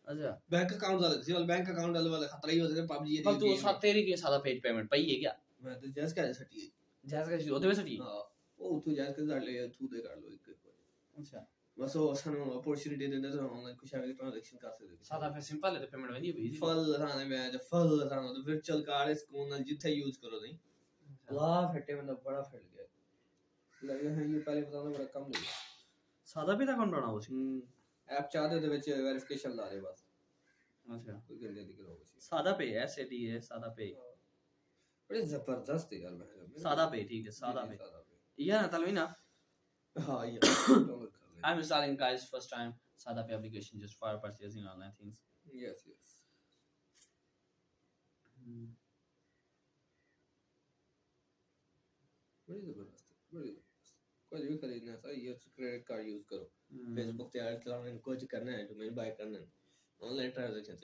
अच्छा bank account वाले सिर्फ बैंक अकाउंट वाले खतरा ही होता है पबजी ये पर तू साथ तेरी की सादा पेज पेमेंट पई है क्या मैं तो जैस का सटी जैस का होते में सटी हां ओ तू जैस का ले तू दे कर लो एक अच्छा बस वो सानू अपॉर्चुनिटी देने तो ऑनलाइन कुछ आगे ट्रांजैक्शन कर सकते सादा पे सिंपल है पेमेंट वनी भी फल थाने में जो फल थाने तो वर्चुअल कार्ड इस को ना जिथे यूज करो नहीं वाह फटे मतलब बड़ा फट गया लगे हैं ये पहले बताना बड़ा कम लगा सादा पे अकाउंट बनाना उसी ऐप चाहते तो ਵਿੱਚ वेरिफिकेशन ला दे बस अच्छा कोई गंदे दिख रहा होगा सादा पे ऐसे डी है सादा पे बड़े जबरदस्त है यार मैं सादा पे ठीक है सादा पे या ना तलवीना हां ये I'm installing guys first time Sada Pay application just for purchasing online things. Yes. बड़ी जबरदस्त कोई भी खरीदना है ये क्रेडिट कार्ड यूज करो फेसबुक पे ऐड चलाना कुछ करना है डोमेन बाय करना है ऑनलाइन ट्रांजैक्शन